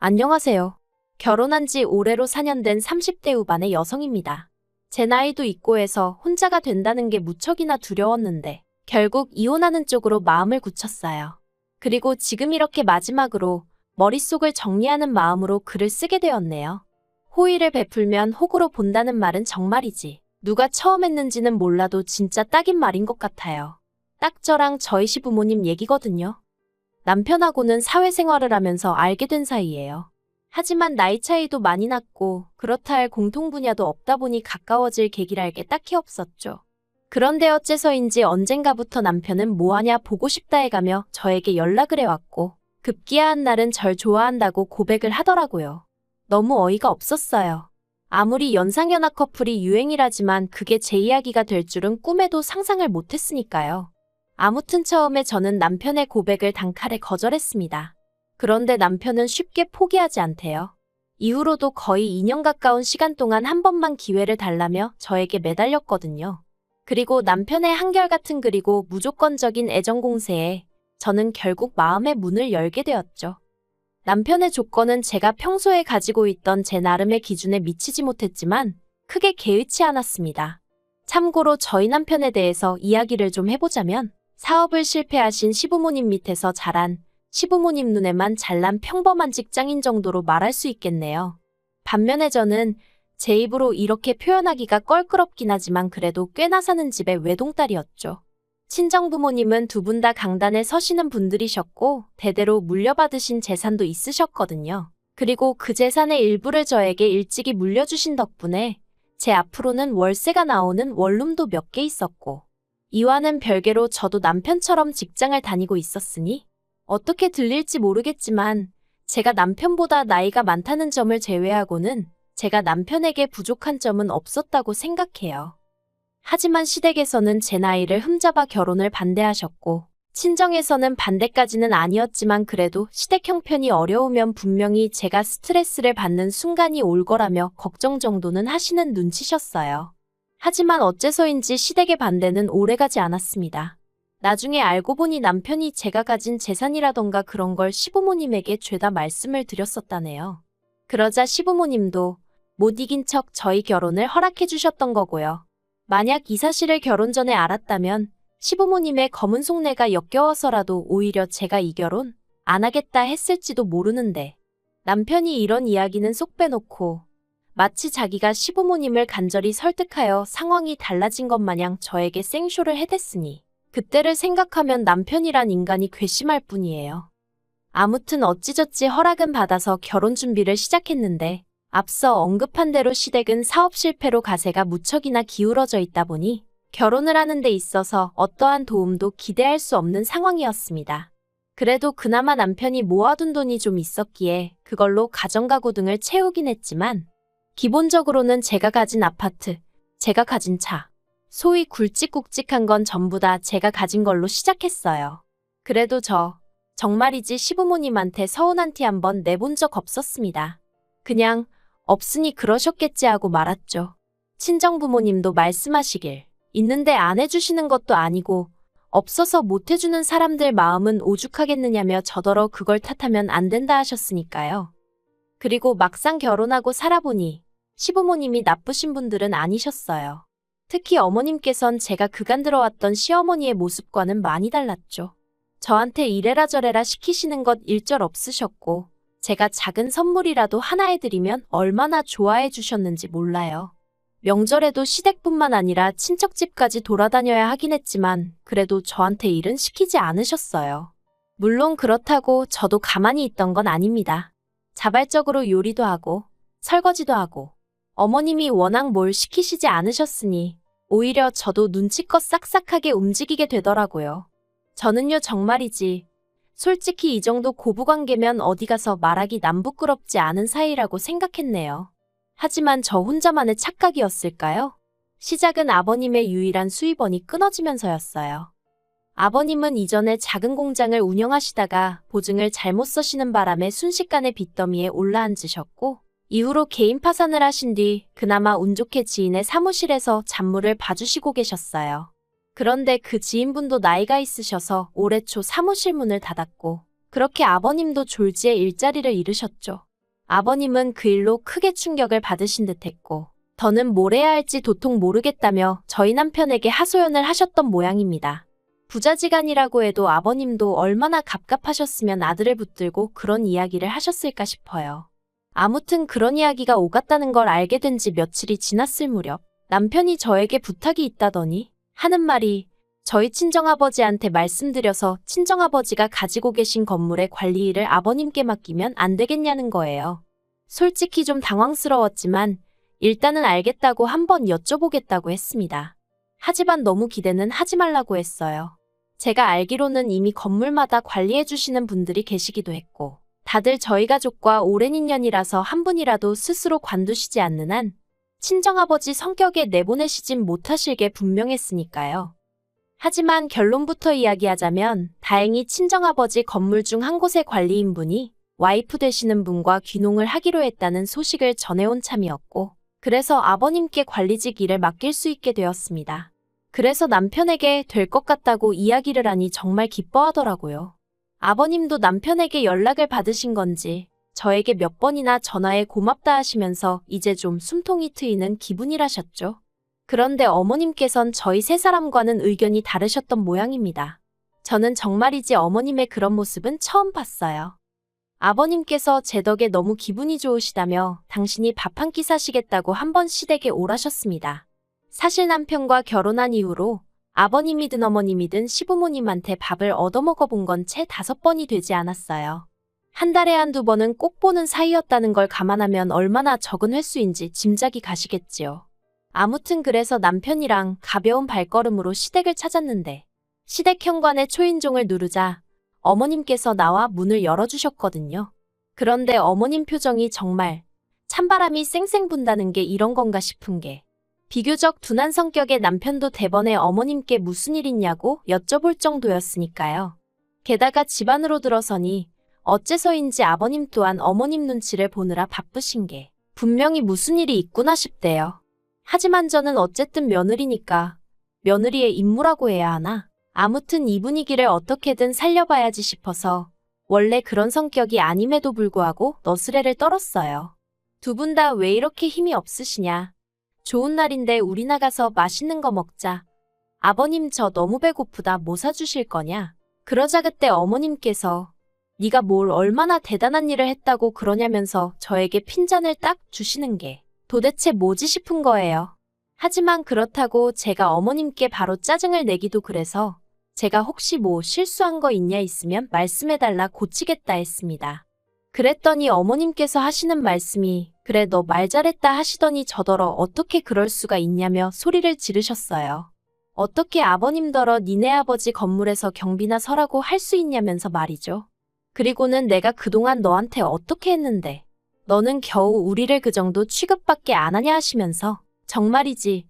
안녕하세요. 결혼한 지 올해로 4년 된 30대 후반의 여성입니다. 제 나이도 있고 해서 혼자가 된다는 게 무척이나 두려웠는데 결국 이혼하는 쪽으로 마음을 굳혔어요. 그리고 지금 이렇게 마지막으로 머릿속을 정리하는 마음으로 글을 쓰게 되었네요. 호의를 베풀면 호구로 본다는 말은 정말이지. 누가 처음 했는지는 몰라도 진짜 딱인 말인 것 같아요. 딱 저랑 저희 시부모님 얘기거든요. 남편하고는 사회생활을 하면서 알게 된 사이예요. 하지만 나이 차이도 많이 났고 그렇다 할 공통 분야도 없다 보니 가까워질 계기랄 게 딱히 없었죠. 그런데 어째서인지 언젠가부터 남편은 뭐하냐 보고 싶다 해가며 저에게 연락을 해왔고 급기야 한 날은 절 좋아한다고 고백을 하더라고요. 너무 어이가 없었어요. 아무리 연상연하 커플이 유행이라지만 그게 제 이야기가 될 줄은 꿈에도 상상을 못했으니까요. 아무튼 처음에 저는 남편의 고백을 단칼에 거절했습니다. 그런데 남편은 쉽게 포기하지 않대요. 이후로도 거의 2년 가까운 시간 동안 한 번만 기회를 달라며 저에게 매달렸거든요. 그리고 남편의 한결같은 그리고 무조건적인 애정 공세에 저는 결국 마음의 문을 열게 되었죠. 남편의 조건은 제가 평소에 가지고 있던 제 나름의 기준에 미치지 못했지만 크게 개의치 않았습니다. 참고로 저희 남편에 대해서 이야기를 좀 해보자면 사업을 실패하신 시부모님 밑에서 자란 시부모님 눈에만 잘난 평범한 직장인 정도로 말할 수 있겠네요. 반면에 저는 제 입으로 이렇게 표현하기가 껄끄럽긴 하지만 그래도 꽤나 사는 집의 외동딸이었죠. 친정부모님은 두 분 다 강단에 서시는 분들이셨고 대대로 물려받으신 재산도 있으셨거든요. 그리고 그 재산의 일부를 저에게 일찍이 물려주신 덕분에 제 앞으로는 월세가 나오는 원룸도 몇 개 있었고 이와는 별개로 저도 남편처럼 직장을 다니고 있었으니 어떻게 들릴지 모르겠지만 제가 남편보다 나이가 많다는 점을 제외하고는 제가 남편에게 부족한 점은 없었다고 생각해요. 하지만 시댁에서는 제 나이를 흠잡아 결혼을 반대하셨고 친정에서는 반대까지는 아니었지만 그래도 시댁 형편이 어려우면 분명히 제가 스트레스를 받는 순간이 올 거라며 걱정 정도는 하시는 눈치셨어요. 하지만 어째서인지 시댁의 반대는 오래가지 않았습니다. 나중에 알고 보니 남편이 제가 가진 재산이라던가 그런 걸 시부모님에게 죄다 말씀을 드렸었다네요. 그러자 시부모님도 못 이긴 척 저희 결혼을 허락해 주셨던 거고요. 만약 이 사실을 결혼 전에 알았다면 시부모님의 검은 속내가 역겨워서라도 오히려 제가 이 결혼 안 하겠다 했을지도 모르는데 남편이 이런 이야기는 쏙 빼놓고 마치 자기가 시부모님을 간절히 설득하여 상황이 달라진 것 마냥 저에게 생쇼를 해댔으니 그때를 생각하면 남편이란 인간이 괘씸할 뿐이에요. 아무튼 어찌저찌 허락은 받아서 결혼 준비를 시작했는데 앞서 언급한 대로 시댁은 사업 실패로 가세가 무척이나 기울어져 있다 보니 결혼을 하는 데 있어서 어떠한 도움도 기대할 수 없는 상황이었습니다. 그래도 그나마 남편이 모아둔 돈이 좀 있었기에 그걸로 가정가구 등을 채우긴 했지만 기본적으로는 제가 가진 아파트, 제가 가진 차, 소위 굵직굵직한 건 전부 다 제가 가진 걸로 시작했어요. 그래도 정말이지 시부모님한테 서운한 티 한 번 내본 적 없었습니다. 그냥 없으니 그러셨겠지 하고 말았죠. 친정부모님도 말씀하시길 있는데 안 해주시는 것도 아니고 없어서 못 해주는 사람들 마음은 오죽하겠느냐며 저더러 그걸 탓하면 안 된다 하셨으니까요. 그리고 막상 결혼하고 살아보니 시부모님이 나쁘신 분들은 아니셨어요. 특히 어머님께선 제가 그간 들어왔던 시어머니의 모습과는 많이 달랐죠. 저한테 이래라 저래라 시키시는 것 일절 없으셨고 제가 작은 선물이라도 하나 해드리면 얼마나 좋아해 주셨는지 몰라요. 명절에도 시댁뿐만 아니라 친척집까지 돌아다녀야 하긴 했지만 그래도 저한테 일은 시키지 않으셨어요. 물론 그렇다고 저도 가만히 있던 건 아닙니다. 자발적으로 요리도 하고 설거지도 하고 어머님이 워낙 뭘 시키시지 않으셨으니 오히려 저도 눈치껏 싹싹하게 움직이게 되더라고요. 저는요 정말이지 솔직히 이 정도 고부관계면 어디 가서 말하기 남 부끄럽지 않은 사이라고 생각했네요. 하지만 저 혼자만의 착각이었을까요? 시작은 아버님의 유일한 수입원이 끊어지면서였어요. 아버님은 이전에 작은 공장을 운영하시다가 보증을 잘못 써시는 바람에 순식간에 빚더미에 올라앉으셨고 이후로 개인 파산을 하신 뒤 그나마 운 좋게 지인의 사무실에서 잡무를 봐주시고 계셨어요. 그런데 그 지인분도 나이가 있으셔서 올해 초 사무실 문을 닫았고 그렇게 아버님도 졸지에 일자리를 잃으셨죠. 아버님은 그 일로 크게 충격을 받으신 듯했고 더는 뭘 해야 할지 도통 모르겠다며 저희 남편에게 하소연을 하셨던 모양입니다. 부자지간이라고 해도 아버님도 얼마나 갑갑하셨으면 아들을 붙들고 그런 이야기를 하셨을까 싶어요. 아무튼 그런 이야기가 오갔다는 걸 알게 된 지 며칠이 지났을 무렵 남편이 저에게 부탁이 있다더니 하는 말이 저희 친정아버지한테 말씀드려서 친정아버지가 가지고 계신 건물의 관리 일을 아버님께 맡기면 안 되겠냐는 거예요. 솔직히 좀 당황스러웠지만 일단은 알겠다고 한번 여쭤보겠다고 했습니다. 하지만 너무 기대는 하지 말라고 했어요. 제가 알기로는 이미 건물마다 관리해 주시는 분들이 계시기도 했고 다들 저희 가족과 오랜 인연이라서 한 분이라도 스스로 관두시지 않는 한 친정아버지 성격에 내보내시진 못하실 게 분명했으니까요. 하지만 결론부터 이야기하자면 다행히 친정아버지 건물 중 한 곳의 관리인분이 와이프 되시는 분과 귀농을 하기로 했다는 소식을 전해온 참이었고 그래서 아버님께 관리직 일을 맡길 수 있게 되었습니다. 그래서 남편에게 될 것 같다고 이야기를 하니 정말 기뻐하더라고요. 아버님도 남편에게 연락을 받으신 건지 저에게 몇 번이나 전화해 고맙다 하시면서 이제 좀 숨통이 트이는 기분이라셨죠. 그런데 어머님께선 저희 세 사람과는 의견이 다르셨던 모양입니다. 저는 정말이지 어머님의 그런 모습은 처음 봤어요. 아버님께서 제 덕에 너무 기분이 좋으시다며 당신이 밥 한 끼 사시겠다고 한번 시댁에 오라셨습니다. 사실 남편과 결혼한 이후로 아버님이든 어머님이든 시부모님한테 밥을 얻어먹어 본 건 채 5번이 되지 않았어요. 한 달에 한두 번은 꼭 보는 사이였다는 걸 감안하면 얼마나 적은 횟수인지 짐작이 가시겠지요. 아무튼 그래서 남편이랑 가벼운 발걸음으로 시댁을 찾았는데 시댁 현관에 초인종을 누르자 어머님께서 나와 문을 열어주셨거든요. 그런데 어머님 표정이 정말 찬바람이 쌩쌩 분다는 게 이런 건가 싶은 게 비교적 둔한 성격의 남편도 대번에 어머님께 무슨 일 있냐고 여쭤볼 정도였으니까요. 게다가 집 안으로 들어서니 어째서인지 아버님 또한 어머님 눈치를 보느라 바쁘신 게 분명히 무슨 일이 있구나 싶대요. 하지만 저는 어쨌든 며느리니까 며느리의 임무라고 해야 하나? 아무튼 이 분위기를 어떻게든 살려봐야지 싶어서 원래 그런 성격이 아님에도 불구하고 너스레를 떨었어요. 두 분 다 왜 이렇게 힘이 없으시냐? 좋은 날인데 우리 나가서 맛있는 거 먹자. 아버님 저 너무 배고프다 뭐 사주실 거냐? 그러자 그때 어머님께서 네가 뭘 얼마나 대단한 일을 했다고 그러냐면서 저에게 핀잔을 딱 주시는 게 도대체 뭐지 싶은 거예요. 하지만 그렇다고 제가 어머님께 바로 짜증을 내기도 그래서 제가 혹시 뭐 실수한 거 있냐 있으면 말씀해달라 고치겠다 했습니다. 그랬더니 어머님께서 하시는 말씀이 그래 너 말 잘했다 하시더니 저더러 어떻게 그럴 수가 있냐며 소리를 지르셨어요. 어떻게 아버님더러 니네 아버지 건물에서 경비나 서라고 할 수 있냐면서 말이죠. 그리고는 내가 그동안 너한테 어떻게 했는데 너는 겨우 우리를 그 정도 취급밖에 안 하냐 하시면서 정말이지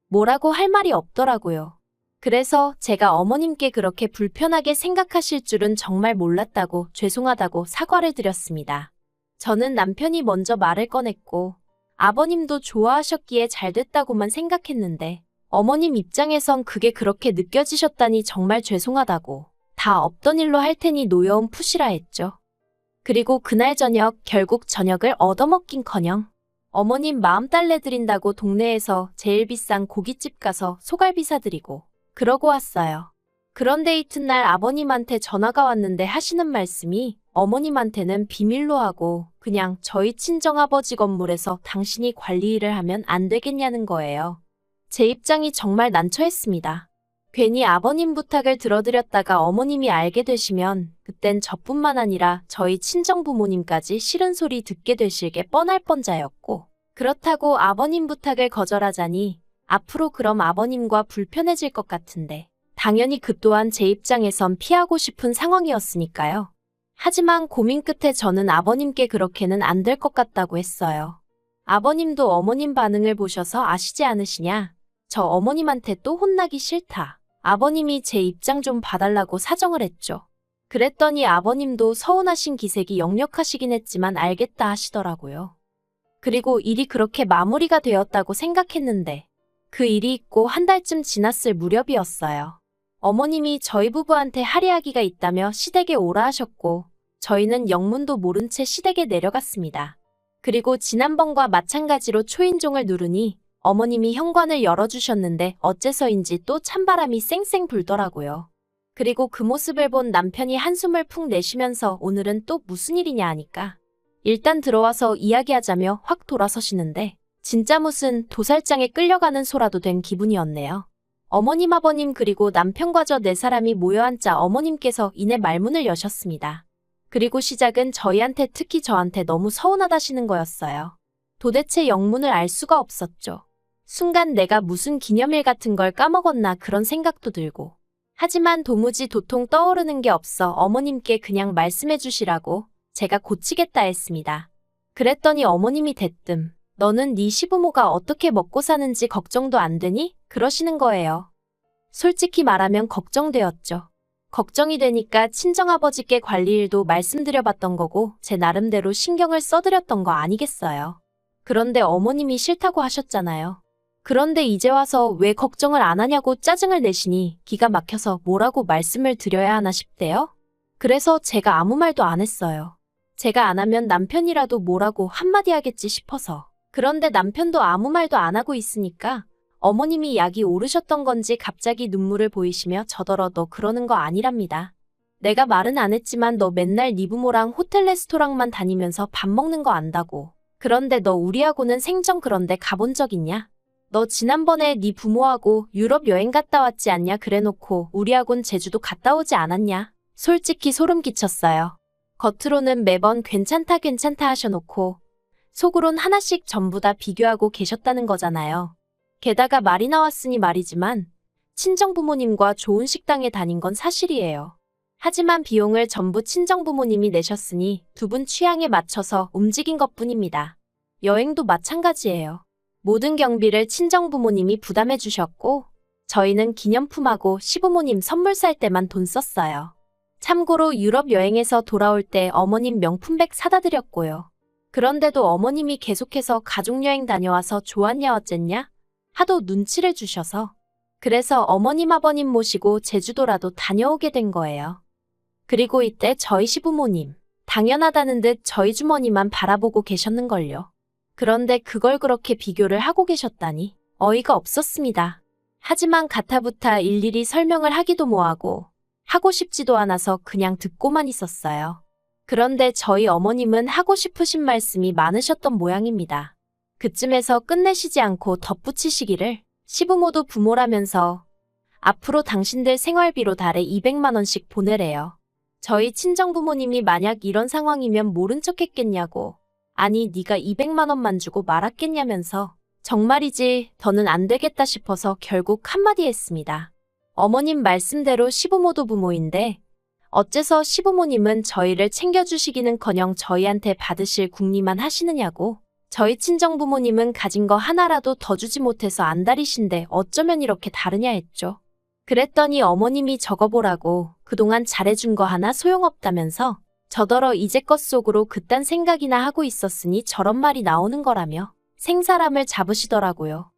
뭐라고 할 말이 없더라고요. 그래서 제가 어머님께 그렇게 불편하게 생각하실 줄은 정말 몰랐다고 죄송하다고 사과를 드렸습니다. 저는 남편이 먼저 말을 꺼냈고 아버님도 좋아하셨기에 잘 됐다고만 생각했는데 어머님 입장에선 그게 그렇게 느껴지셨다니 정말 죄송하다고 다 없던 일로 할 테니 노여움 푸시라 했죠. 그리고 그날 저녁 결국 저녁을 얻어먹긴커녕 어머님 마음 달래드린다고 동네에서 제일 비싼 고깃집 가서 소갈비 사드리고 그러고 왔어요. 그런데 이튿날 아버님한테 전화가 왔는데 하시는 말씀이 어머님한테는 비밀로 하고 그냥 저희 친정아버지 건물에서 당신이 관리 일을 하면 안 되겠냐는 거예요. 제 입장이 정말 난처했습니다. 괜히 아버님 부탁을 들어드렸다가 어머님이 알게 되시면 그땐 저뿐만 아니라 저희 친정부모님까지 싫은 소리 듣게 되실 게 뻔할 뻔자였고 그렇다고 아버님 부탁을 거절하자니 앞으로 그럼 아버님과 불편해질 것 같은데 당연히 그 또한 제 입장에선 피하고 싶은 상황이었으니까요. 하지만 고민 끝에 저는 아버님께 그렇게는 안 될 것 같다고 했어요. 아버님도 어머님 반응을 보셔서 아시지 않으시냐? 저 어머님한테 또 혼나기 싫다. 아버님이 제 입장 좀 봐달라고 사정을 했죠. 그랬더니 아버님도 서운하신 기색이 역력하시긴 했지만 알겠다 하시더라고요. 그리고 일이 그렇게 마무리가 되었다고 생각했는데 그 일이 있고 한 달쯤 지났을 무렵이었어요. 어머님이 저희 부부한테 할애하기가 있다며 시댁에 오라 하셨고 저희는 영문도 모른 채 시댁에 내려갔습니다. 그리고 지난번과 마찬가지로 초인종을 누르니 어머님이 현관을 열어주셨는데 어째서인지 또 찬바람이 쌩쌩 불더라고요. 그리고 그 모습을 본 남편이 한숨을 푹 내쉬면서 오늘은 또 무슨 일이냐 하니까 일단 들어와서 이야기하자며 확 돌아서시는데 진짜 무슨 도살장에 끌려가는 소라도 된 기분이었네요. 어머님, 아버님 그리고 남편과 저 네 사람이 모여 앉자 어머님께서 이내 말문을 여셨습니다. 그리고 시작은 저희한테 특히 저한테 너무 서운하다시는 거였어요. 도대체 영문을 알 수가 없었죠. 순간 내가 무슨 기념일 같은 걸 까먹었나 그런 생각도 들고. 하지만 도무지 도통 떠오르는 게 없어 어머님께 그냥 말씀해 주시라고 제가 고치겠다 했습니다. 그랬더니 어머님이 대뜸 너는 네 시부모가 어떻게 먹고 사는지 걱정도 안 되니? 그러시는 거예요. 솔직히 말하면 걱정되었죠. 걱정이 되니까 친정아버지께 관리 일도 말씀드려봤던 거고 제 나름대로 신경을 써드렸던 거 아니겠어요. 그런데 어머님이 싫다고 하셨잖아요. 그런데 이제 와서 왜 걱정을 안 하냐고 짜증을 내시니 기가 막혀서 뭐라고 말씀을 드려야 하나 싶대요. 그래서 제가 아무 말도 안 했어요. 제가 안 하면 남편이라도 뭐라고 한마디 하겠지 싶어서. 그런데 남편도 아무 말도 안 하고 있으니까 어머님이 약이 오르셨던 건지 갑자기 눈물을 보이시며 저더러 너 그러는 거 아니랍니다. 내가 말은 안 했지만 너 맨날 네 부모랑 호텔 레스토랑만 다니면서 밥 먹는 거 안다고. 그런데 너 우리하고는 생전 그런데 가본 적 있냐? 너 지난번에 네 부모하고 유럽 여행 갔다 왔지 않냐 그래놓고 우리하고는 제주도 갔다 오지 않았냐? 솔직히 소름 끼쳤어요. 겉으로는 매번 괜찮다 괜찮다 하셔놓고 속으론 하나씩 전부 다 비교하고 계셨다는 거잖아요. 게다가 말이 나왔으니 말이지만 친정부모님과 좋은 식당에 다닌 건 사실이에요. 하지만 비용을 전부 친정부모님이 내셨으니 두 분 취향에 맞춰서 움직인 것뿐입니다. 여행도 마찬가지예요. 모든 경비를 친정부모님이 부담해 주셨고 저희는 기념품하고 시부모님 선물 살 때만 돈 썼어요. 참고로 유럽 여행에서 돌아올 때 어머님 명품백 사다 드렸고요. 그런데도 어머님이 계속해서 가족여행 다녀와서 좋았냐 어쨌냐? 하도 눈치를 주셔서 그래서 어머님 아버님 모시고 제주도라도 다녀오게 된 거예요. 그리고 이때 저희 시부모님 당연하다는 듯 저희 주머니만 바라보고 계셨는걸요. 그런데 그걸 그렇게 비교를 하고 계셨다니 어이가 없었습니다. 하지만 가타부타 일일이 설명을 하기도 뭐하고 하고 싶지도 않아서 그냥 듣고만 있었어요. 그런데 저희 어머님은 하고 싶으신 말씀이 많으셨던 모양입니다. 그쯤에서 끝내시지 않고 덧붙이시기를 시부모도 부모라면서 앞으로 당신들 생활비로 달에 200만 원씩 보내래요. 저희 친정부모님이 만약 이런 상황이면 모른 척 했겠냐고. 아니 네가 200만 원만 주고 말았겠냐면서 정말이지 더는 안 되겠다 싶어서 결국 한마디 했습니다. 어머님 말씀대로 시부모도 부모인데 어째서 시부모님은 저희를 챙겨주시기는커녕 저희한테 받으실 궁리만 하시느냐고. 저희 친정부모님은 가진 거 하나라도 더 주지 못해서 안달이신데 어쩌면 이렇게 다르냐 했죠. 그랬더니 어머님이 적어보라고 그동안 잘해준 거 하나 소용없다면서 저더러 이제껏 속으로 그딴 생각이나 하고 있었으니 저런 말이 나오는 거라며 생사람을 잡으시더라고요.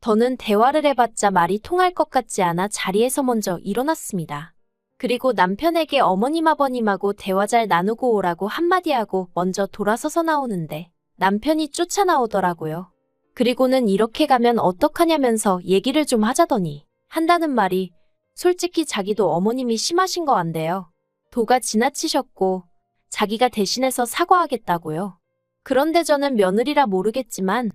더는 대화를 해봤자 말이 통할 것 같지 않아 자리에서 먼저 일어났습니다. 그리고 남편에게 어머님 아버님하고 대화 잘 나누고 오라고 한마디 하고 먼저 돌아서서 나오는데 남편이 쫓아나오더라고요. 그리고는 이렇게 가면 어떡하냐면서 얘기를 좀 하자더니 한다는 말이 솔직히 자기도 어머님이 심하신 거 안돼요. 도가 지나치셨고 자기가 대신해서 사과하겠다고요. 그런데 저는 며느리라 모르겠지만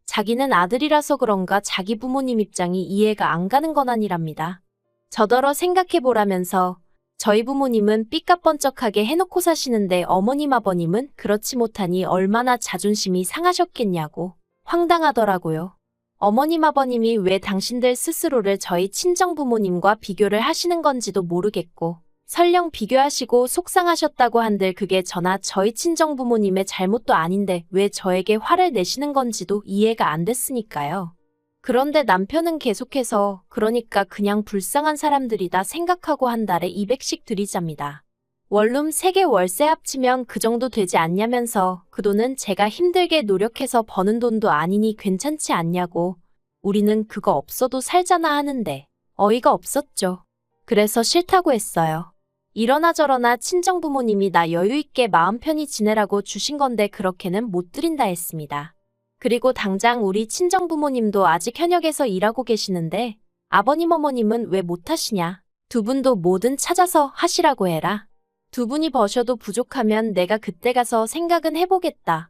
자기는 아들이라서 그런가 자기 부모님 입장이 이해가 안 가는 건 아니랍니다. 저더러 생각해보라면서 저희 부모님은 삐까뻔쩍하게 해놓고 사시는데 어머님 아버님은 그렇지 못하니 얼마나 자존심이 상하셨겠냐고 황당하더라고요. 어머님 아버님이 왜 당신들 스스로를 저희 친정부모님과 비교를 하시는 건지도 모르겠고 설령 비교하시고 속상하셨다고 한들 그게 저나 저희 친정부모님의 잘못도 아닌데 왜 저에게 화를 내시는 건지도 이해가 안 됐으니까요. 그런데 남편은 계속해서 그러니까 그냥 불쌍한 사람들이다 생각하고 한 달에 200씩 드리잡니다. 원룸 3개 월세 합치면 그 정도 되지 않냐면서 그 돈은 제가 힘들게 노력해서 버는 돈도 아니니 괜찮지 않냐고. 우리는 그거 없어도 살잖아 하는데 어이가 없었죠. 그래서 싫다고 했어요. 이러나 저러나 친정부모님이 나 여유있게 마음 편히 지내라고 주신 건데 그렇게는 못 드린다 했습니다. 그리고 당장 우리 친정부모님도 아직 현역에서 일하고 계시는데 아버님 어머님은 왜 못하시냐? 두 분도 뭐든 찾아서 하시라고 해라. 두 분이 버셔도 부족하면 내가 그때 가서 생각은 해보겠다.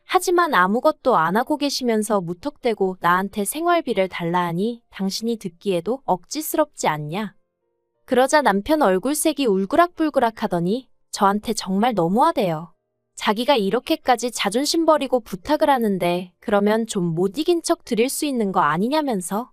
하지만 아무것도 안 하고 계시면서 무턱대고 나한테 생활비를 달라 하니 당신이 듣기에도 억지스럽지 않냐? 그러자 남편 얼굴색이 울그락불그락 하더니 저한테 정말 너무하대요. 자기가 이렇게까지 자존심 버리고 부탁을 하는데 그러면 좀 못 이긴 척 드릴 수 있는 거 아니냐면서?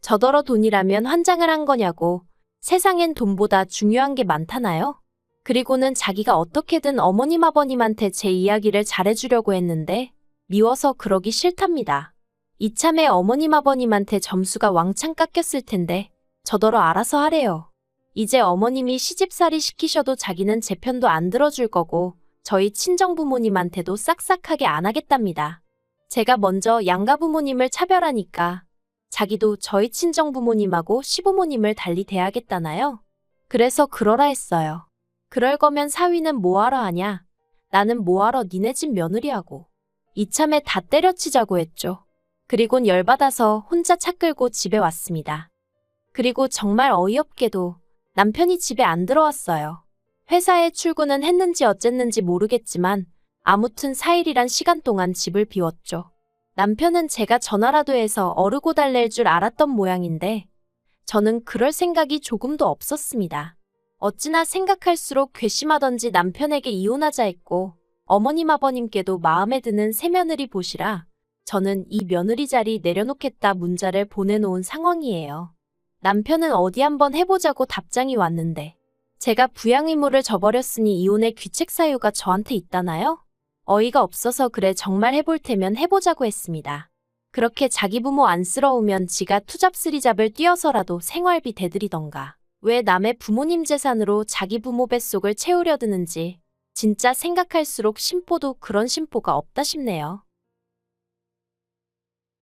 저더러 돈이라면 환장을 한 거냐고. 세상엔 돈보다 중요한 게 많다나요? 그리고는 자기가 어떻게든 어머님 아버님한테 제 이야기를 잘해주려고 했는데 미워서 그러기 싫답니다. 이참에 어머님 아버님한테 점수가 왕창 깎였을 텐데 저더러 알아서 하래요. 이제 어머님이 시집살이 시키셔도 자기는 제 편도 안 들어줄 거고 저희 친정부모님한테도 싹싹하게 안 하겠답니다. 제가 먼저 양가부모님을 차별하니까 자기도 저희 친정부모님하고 시부모님을 달리 대하겠다나요? 그래서 그러라 했어요. 그럴 거면 사위는 뭐하러 하냐? 나는 뭐하러 니네 집 며느리하고. 이참에 다 때려치자고 했죠. 그리곤 열받아서 혼자 차 끌고 집에 왔습니다. 그리고 정말 어이없게도 남편이 집에 안 들어왔어요. 회사에 출근은 했는지 어쨌는지 모르겠지만 아무튼 4일이란 시간 동안 집을 비웠죠. 남편은 제가 전화라도 해서 어르고 달랠 줄 알았던 모양인데 저는 그럴 생각이 조금도 없었습니다. 어찌나 생각할수록 괘씸하던지 남편에게 이혼하자 했고 어머님 아버님께도 마음에 드는 새며느리 보시라 저는 이 며느리 자리 내려놓겠다 문자를 보내놓은 상황이에요. 남편은 어디 한번 해보자고 답장이 왔는데 제가 부양 의무를 져버렸으니 이혼의 귀책 사유가 저한테 있다나요? 어이가 없어서 그래 정말 해볼 테면 해보자고 했습니다. 그렇게 자기 부모 안쓰러우면 지가 투잡스리잡을 뛰어서라도 생활비 대드리던가 왜 남의 부모님 재산으로 자기 부모 뱃속을 채우려 드는지 진짜 생각할수록 심보도 그런 심보가 없다 싶네요.